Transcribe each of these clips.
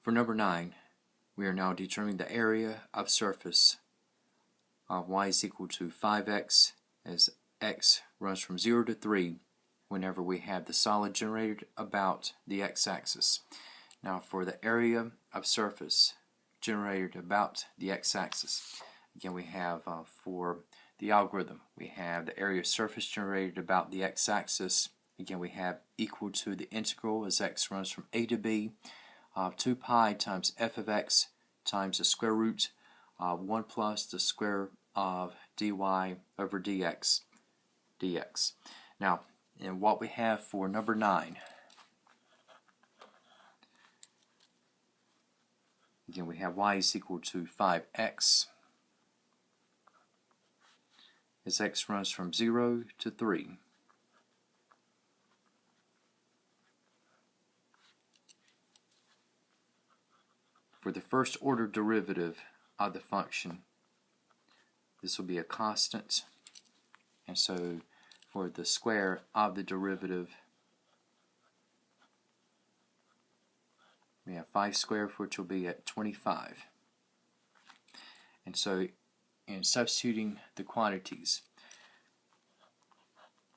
For number 9, we are now determining the area of surface of y is equal to 5x as x runs from 0 to 3 whenever we have the solid generated about the x-axis. Now for the area of surface generated about the x-axis, again we have for the algorithm, we have the area of surface generated about the x-axis. Again we have equal to the integral as x runs from a to b of 2 pi times f of x times the square root of 1 plus the square of dy over dx. Now, and what we have for number 9, again we have y is equal to 5x as x runs from 0 to 3. For the first order derivative of the function, this will be a constant, and so for the square of the derivative, we have 5 squared, which will be at 25. And so in substituting the quantities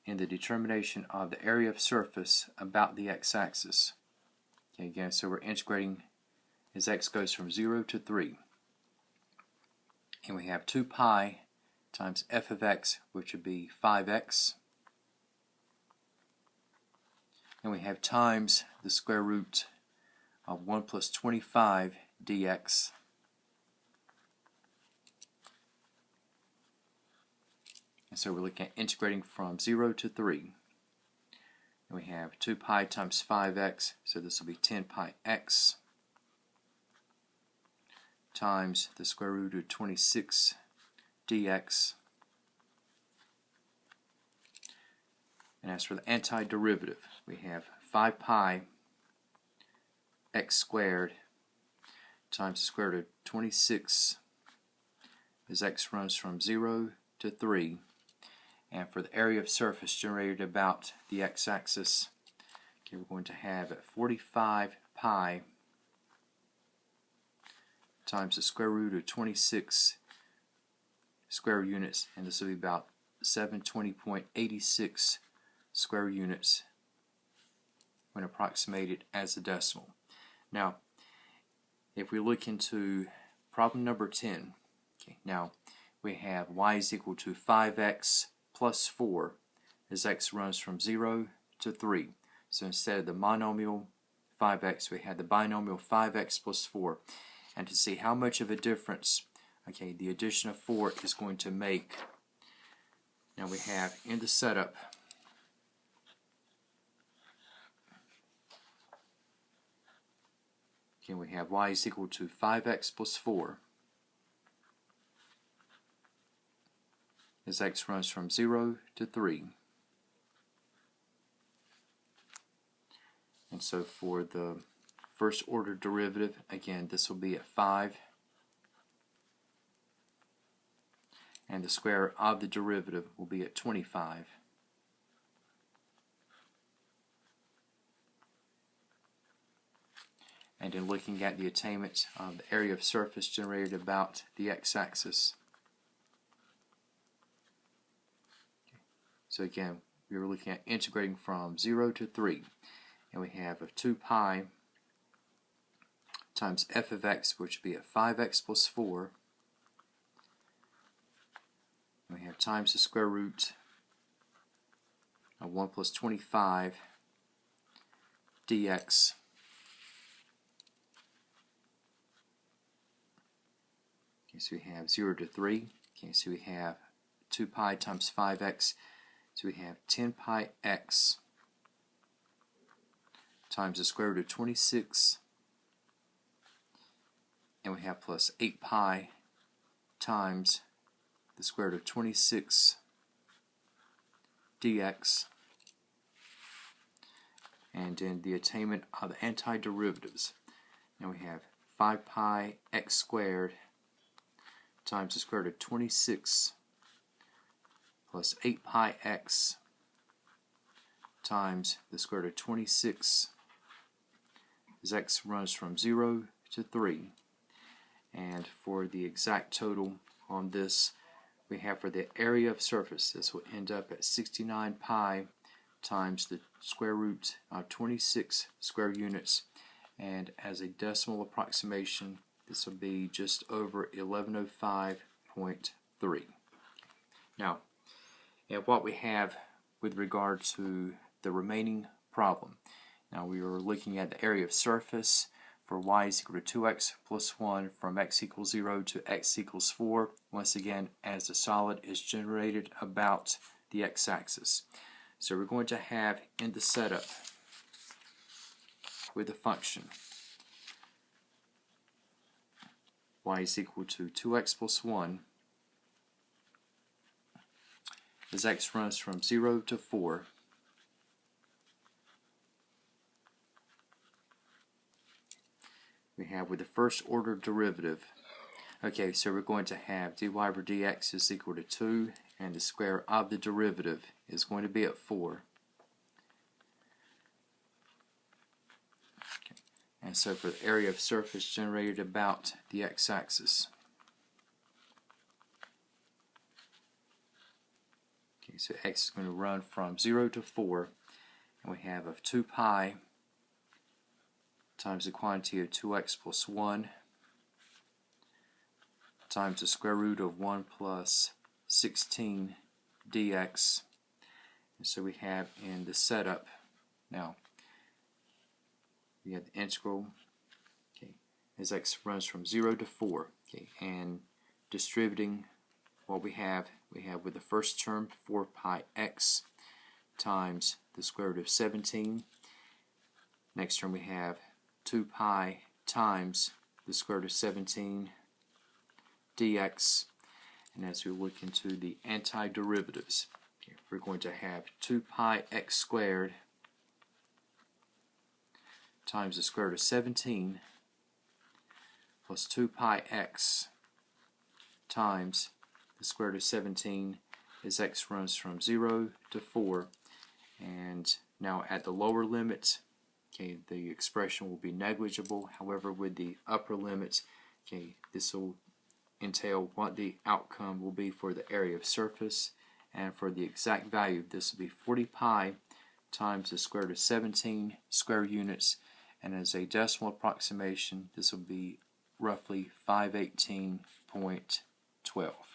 in the determination of the area of surface about the x-axis, okay, again, so we're integrating as x goes from 0 to 3. And we have 2 pi times f of x, which would be 5x. And we have times the square root of 1 plus 25 dx. And so we're looking at integrating from 0 to 3. And we have 2 pi times 5x, so this will be 10 pi x times the square root of 26 dx. And as for the antiderivative, we have 5 pi x squared times the square root of 26 as x runs from 0 to 3. And for the area of surface generated about the x-axis, okay, we're going to have 45 pi times the square root of 26 square units, and this will be about 720.86 square units when approximated as a decimal. Now, if we look into problem number 10, okay, now we have y is equal to 5x plus 4 as x runs from 0 to 3. So instead of the monomial 5x, we had the binomial 5x plus 4. And to see how much of a difference, okay, the addition of 4 is going to make, now we have in the setup, okay, we have y is equal to 5x plus 4 as x runs from 0 to 3. And so for the first order derivative, again, this will be at 5. And the square of the derivative will be at 25. And in looking at the attainment of the area of surface generated about the x-axis, so again, we were looking at integrating from 0 to 3. And we have of 2 pi times f of x, which would be at 5x plus 4. And we have times the square root of 1 plus 25 dx. Okay, so we have 0 to 3. Okay, so we have 2 pi times 5x. So we have 10 pi x times the square root of 26. And we have plus 8 pi times the square root of 26 dx. And in the attainment of the antiderivatives, now we have 5 pi x squared times the square root of 26 plus 8 pi x times the square root of 26 as x runs from 0 to 3. And for the exact total on this, we have for the area of surface, this will end up at 69 pi times the square root of 26 square units, and as a decimal approximation, this will be just over 1105.3. Now, and what we have with regard to the remaining problem, now we are looking at the area of surface for y is equal to 2x plus 1 from x equals 0 to x equals 4, once again as the solid is generated about the x-axis. So we're going to have in the setup with the function y is equal to 2x plus 1 as x runs from 0 to 4. We have with the first order derivative. Okay, so we're going to have dy over dx is equal to 2, and the square of the derivative is going to be at 4. Okay. And so for the area of surface generated about the x-axis. Okay, so x is going to run from 0 to 4, and we have of 2 pi times the quantity of 2x plus 1 times the square root of 1 plus 16 dx. And so we have in the setup, now we have the integral, okay, as x runs from 0 to 4, okay, and distributing what we have with the first term 4 pi x times the square root of 17. Next term we have 2 pi times the square root of 17 dx, and as we look into the antiderivatives, okay, we're going to have 2 pi x squared times the square root of 17 plus 2 pi x times the square root of 17 as x runs from 0 to 4, and now at the lower limit, okay, the expression will be negligible. However, with the upper limit, okay, this will entail what the outcome will be for the area of surface, and for the exact value, this will be 40 pi times the square root of 17 square units, and as a decimal approximation, this will be roughly 518.12.